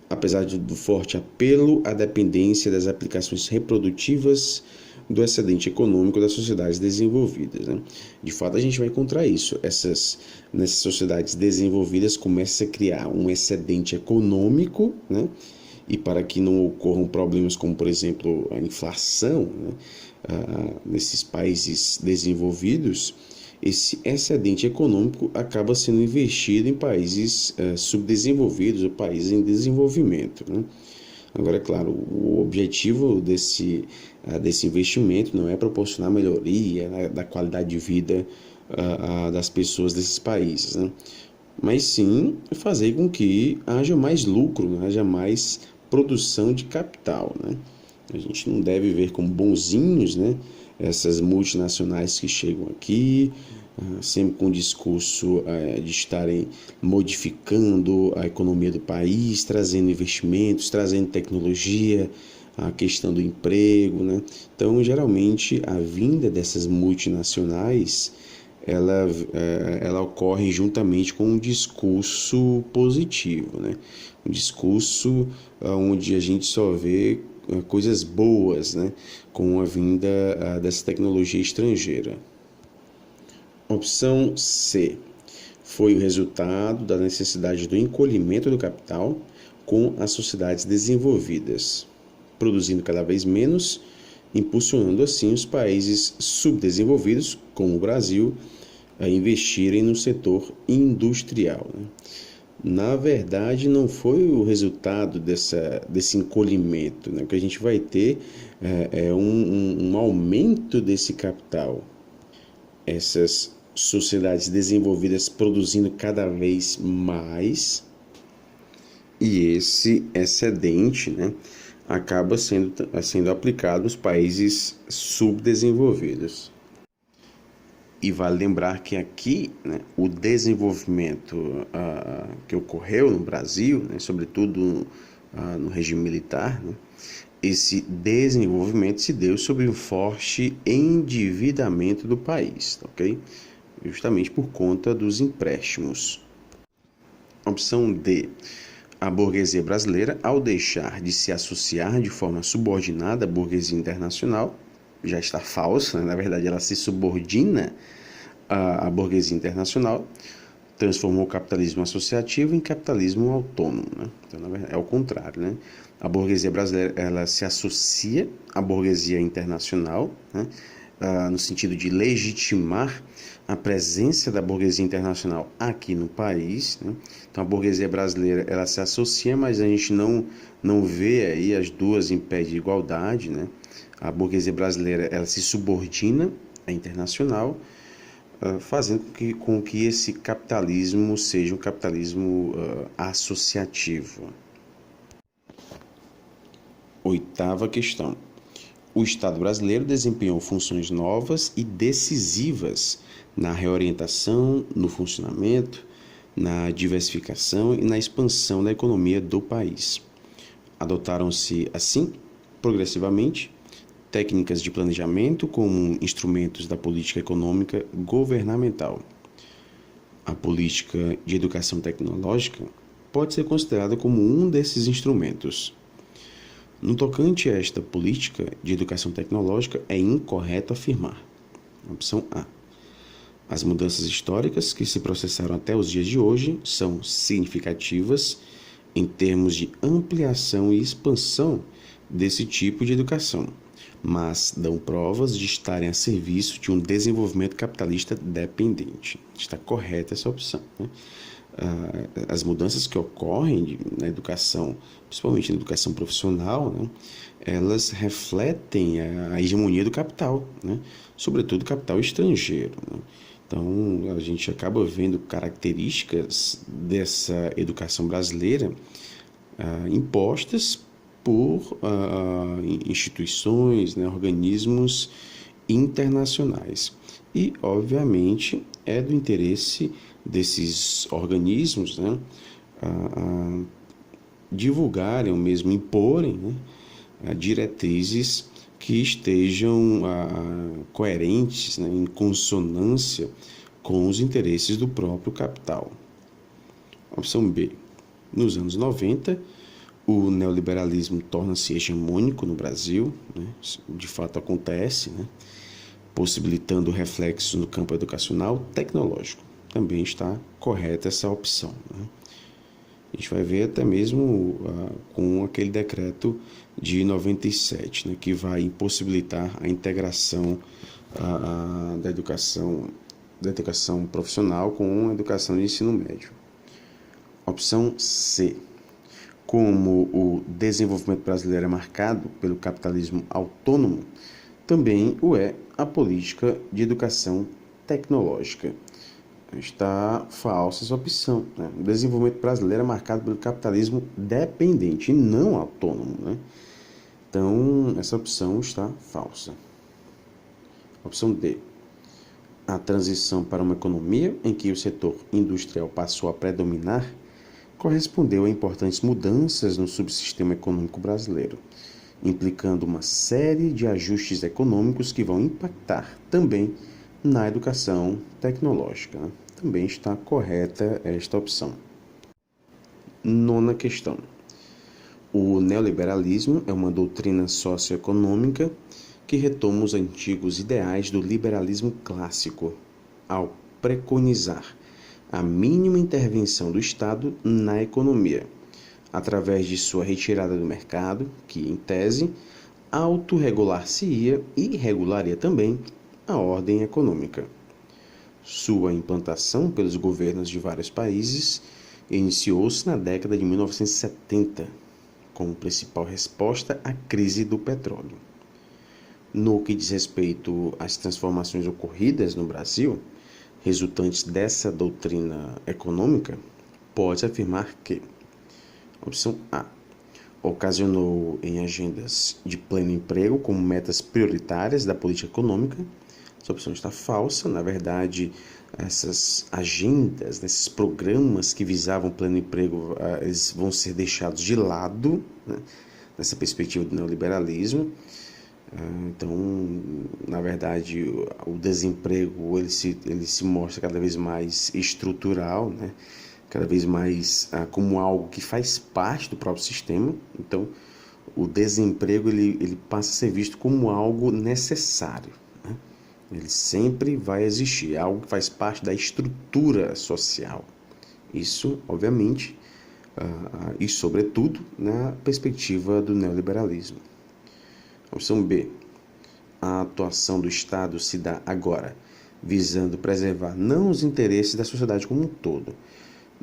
Apesar do forte apelo à dependência das aplicações reprodutivas do excedente econômico das sociedades desenvolvidas, né? De fato, a gente vai encontrar isso. Nessas sociedades desenvolvidas começa a criar um excedente econômico, né? E para que não ocorram problemas como, por exemplo, a inflação, né? Nesses países desenvolvidos, esse excedente econômico acaba sendo investido em países subdesenvolvidos ou países em desenvolvimento, né? Agora, é claro, o objetivo desse investimento não é proporcionar melhoria, né, da qualidade de vida das pessoas desses países, né? Mas sim fazer com que haja mais lucro, né? Haja mais produção de capital, né? A gente não deve ver como bonzinhos, né, essas multinacionais que chegam aqui, sempre com o discurso de estarem modificando a economia do país, trazendo investimentos, trazendo tecnologia, a questão do emprego, né? Então, geralmente, a vinda dessas multinacionais, ela ocorre juntamente com um discurso positivo, né? Um discurso onde a gente só vê coisas boas, né, com a vinda dessa tecnologia estrangeira. Opção C foi o resultado da necessidade do encolhimento do capital com as sociedades desenvolvidas, produzindo cada vez menos, impulsionando assim os países subdesenvolvidos, como o Brasil, a investirem no setor industrial, né? Na verdade, não foi o resultado desse encolhimento, né? O que a gente vai ter é um aumento desse capital. Essas sociedades desenvolvidas produzindo cada vez mais, e esse excedente, né, acaba sendo aplicado nos países subdesenvolvidos. E vale lembrar que aqui, né, o desenvolvimento que ocorreu no Brasil, né, sobretudo no regime militar, né, esse desenvolvimento se deu sob um forte endividamento do país, ok? Justamente por conta dos empréstimos. Opção D. A burguesia brasileira, ao deixar de se associar de forma subordinada à burguesia internacional, já está falsa, né? Na verdade ela se subordina à burguesia internacional, transformou o capitalismo associativo em capitalismo autônomo, né? Então, na verdade, é o contrário, né? A burguesia brasileira ela se associa à burguesia internacional, né? no sentido de legitimar a presença da burguesia internacional aqui no país, né? Então a burguesia brasileira ela se associa, mas a gente não vê aí as duas em pé de igualdade, né? A burguesia brasileira ela se subordina à internacional, fazendo com que esse capitalismo seja um capitalismo associativo. Oitava questão. O Estado brasileiro desempenhou funções novas e decisivas na reorientação, no funcionamento, na diversificação e na expansão da economia do país. Adotaram-se, assim, progressivamente, técnicas de planejamento como instrumentos da política econômica governamental. A política de educação tecnológica pode ser considerada como um desses instrumentos. No tocante a esta política de educação tecnológica, é incorreto afirmar. Opção A. As mudanças históricas que se processaram até os dias de hoje são significativas em termos de ampliação e expansão desse tipo de educação, mas dão provas de estarem a serviço de um desenvolvimento capitalista dependente. Está correta essa opção, né? As mudanças que ocorrem na educação, principalmente na educação profissional, né, elas refletem a hegemonia do capital, né, sobretudo capital estrangeiro, né. Então, a gente acaba vendo características dessa educação brasileira impostas por instituições, né, organismos internacionais. E, obviamente, é do interesse desses organismos, né, divulgarem ou mesmo imporem, né, diretrizes que estejam coerentes, né, em consonância com os interesses do próprio capital. Opção B. Nos anos 90, o neoliberalismo torna-se hegemônico no Brasil, né, de fato acontece, né, possibilitando reflexos no campo educacional tecnológico. Também está correta essa opção, né? A gente vai ver até mesmo com aquele decreto de 97, né, que vai impossibilitar a integração da educação profissional com a educação de ensino médio. Opção C. Como o desenvolvimento brasileiro é marcado pelo capitalismo autônomo, também o é a política de educação tecnológica. Está falsa essa opção, né? O desenvolvimento brasileiro é marcado pelo capitalismo dependente e não autônomo, né? Então, essa opção está falsa. Opção D. A transição para uma economia em que o setor industrial passou a predominar correspondeu a importantes mudanças no subsistema econômico brasileiro, implicando uma série de ajustes econômicos que vão impactar também na educação tecnológica, né? Também está correta esta opção. Nona questão. O neoliberalismo é uma doutrina socioeconômica que retoma os antigos ideais do liberalismo clássico, ao preconizar a mínima intervenção do Estado na economia, através de sua retirada do mercado, que, em tese, autorregular-se-ia e regularia também a ordem econômica. Sua implantação pelos governos de vários países iniciou-se na década de 1970, como principal resposta à crise do petróleo. No que diz respeito às transformações ocorridas no Brasil, resultantes dessa doutrina econômica, pode afirmar que: opção A. Ocasionou em agendas de pleno emprego como metas prioritárias da política econômica. Essa opção está falsa. Na verdade, essas agendas, esses programas que visavam pleno emprego, eles vão ser deixados de lado, né, nessa perspectiva do neoliberalismo. Então, na verdade, o desemprego ele se mostra cada vez mais estrutural, né? Cada vez mais como algo que faz parte do próprio sistema. Então, o desemprego ele passa a ser visto como algo necessário, né? Ele sempre vai existir, é algo que faz parte da estrutura social. Isso, obviamente, e sobretudo na perspectiva do neoliberalismo. Opção B. a atuação do Estado se dá agora, visando preservar não os interesses da sociedade como um todo,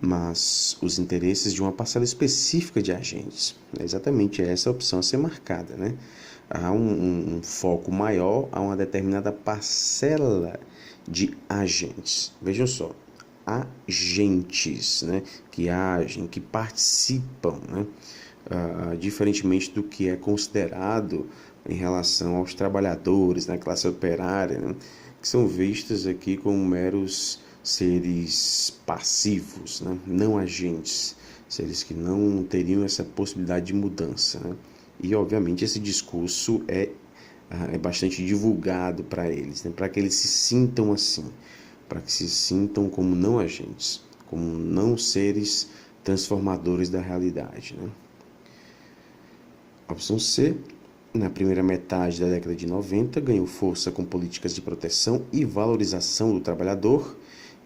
mas os interesses de uma parcela específica de agentes. É exatamente essa a opção a ser marcada, né? Há um foco maior a uma determinada parcela de agentes. Vejam só, agentes, né? Que agem, que participam, né? Diferentemente do que é considerado em relação aos trabalhadores, na classe operária, né? Que são vistos aqui como meros seres passivos, né? Não agentes, seres que não teriam essa possibilidade de mudança, né? E, obviamente, esse discurso é bastante divulgado para eles, né? Para que eles se sintam assim, para que se sintam como não agentes, como não seres transformadores da realidade, né? A opção C, na primeira metade da década de 90, ganhou força com políticas de proteção e valorização do trabalhador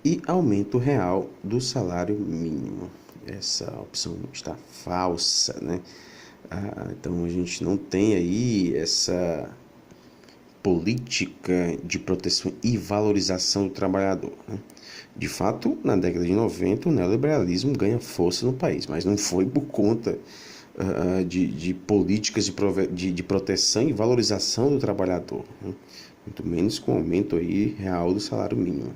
e aumento real do salário mínimo. Essa opção está falsa, né? Então a gente não tem aí essa política de proteção e valorização do trabalhador, né? De fato, na década de 90, o neoliberalismo ganha força no país, mas não foi por conta de políticas de proteção e valorização do trabalhador, né? Muito menos com o aumento aí real do salário mínimo.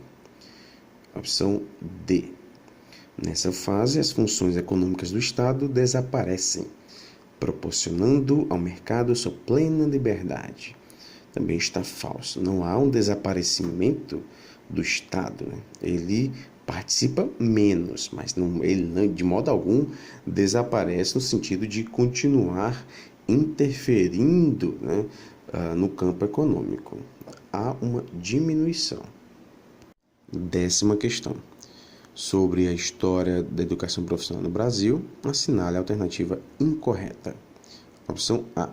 Opção D. Nessa fase, as funções econômicas do Estado desaparecem, proporcionando ao mercado sua plena liberdade. Também está falso. Não há um desaparecimento do Estado, né? Ele participa menos, mas ele de modo algum desaparece no sentido de continuar interferindo, né, no campo econômico. Há uma diminuição. 10ª questão. Sobre a história da educação profissional no Brasil, assinale a alternativa incorreta. Opção A.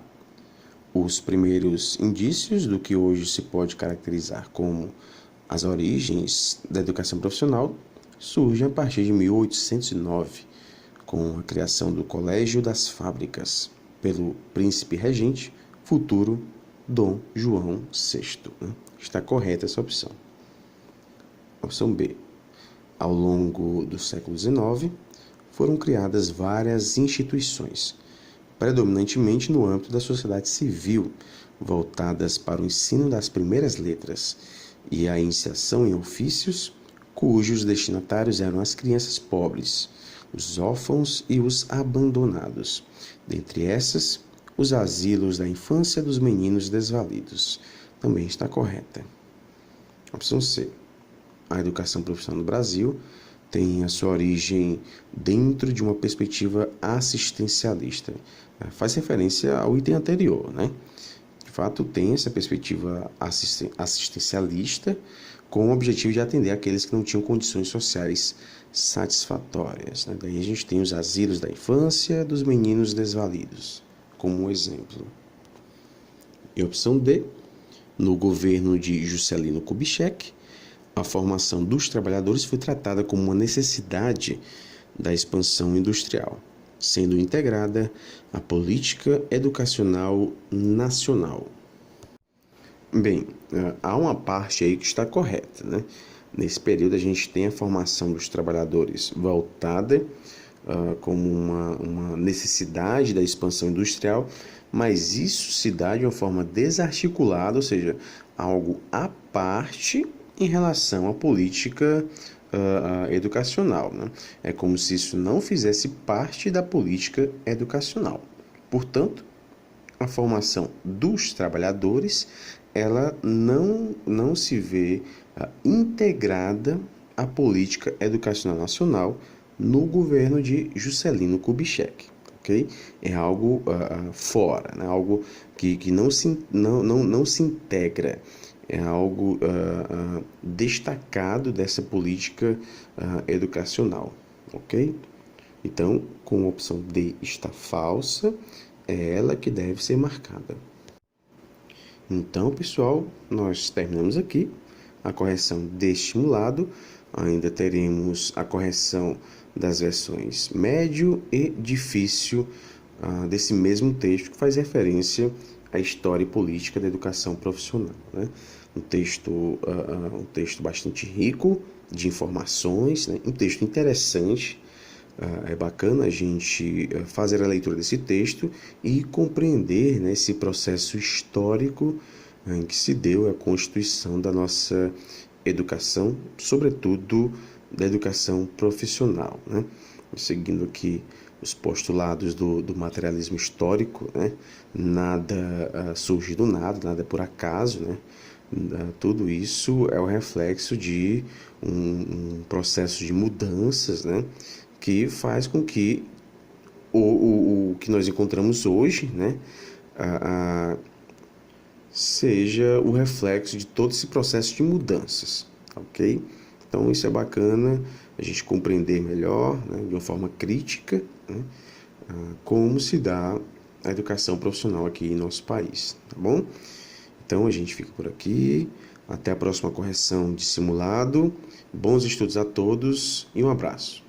Os primeiros indícios do que hoje se pode caracterizar como as origens da educação profissional surgem a partir de 1809, com a criação do Colégio das Fábricas, pelo príncipe regente, futuro Dom João VI. Está correta essa opção. Opção B. Ao longo do século XIX, foram criadas várias instituições, predominantemente no âmbito da sociedade civil, voltadas para o ensino das primeiras letras e a iniciação em ofícios, cujos destinatários eram as crianças pobres, os órfãos e os abandonados. Dentre essas, os asilos da infância dos meninos desvalidos. Também está correta. Opção C. A educação profissional no Brasil tem a sua origem dentro de uma perspectiva assistencialista. Faz referência ao item anterior, né? De fato, tem essa perspectiva assistencialista com o objetivo de atender aqueles que não tinham condições sociais satisfatórias, né? Daí a gente tem os asilos da infância dos meninos desvalidos, como um exemplo. E opção D, no governo de Juscelino Kubitschek, a formação dos trabalhadores foi tratada como uma necessidade da expansão industrial, sendo integrada à política educacional nacional. Bem, há uma parte aí que está correta, né? Nesse período a gente tem a formação dos trabalhadores voltada como uma necessidade da expansão industrial, mas isso se dá de uma forma desarticulada, ou seja, algo à parte em relação à política educacional, né? É como se isso não fizesse parte da política educacional. Portanto, a formação dos trabalhadores, ela não se vê integrada à política educacional nacional no governo de Juscelino Kubitschek. Okay? É algo fora, né? Algo que não se integra. É algo destacado dessa política educacional, ok? Então, com a opção D está falsa, é ela que deve ser marcada. Então, pessoal, nós terminamos aqui a correção deste simulado. Ainda teremos a correção das versões médio e difícil desse mesmo texto que faz referência a história e política da educação profissional, né? Um texto bastante rico de informações, né? Um texto interessante. É bacana a gente fazer a leitura desse texto e compreender, né, esse processo histórico em que se deu a constituição da nossa educação, sobretudo da educação profissional, né? Seguindo aqui os postulados do materialismo histórico, né? Nada surge do nada, nada é por acaso, né? Tudo isso é o reflexo de um processo de mudanças, né? Que faz com que o que nós encontramos hoje, né? Seja o reflexo de todo esse processo de mudanças, ok? Então isso é bacana a gente compreender melhor, né, de uma forma crítica, né, como se dá a educação profissional aqui em nosso país, tá bom? Então a gente fica por aqui, até a próxima correção de simulado, bons estudos a todos e um abraço.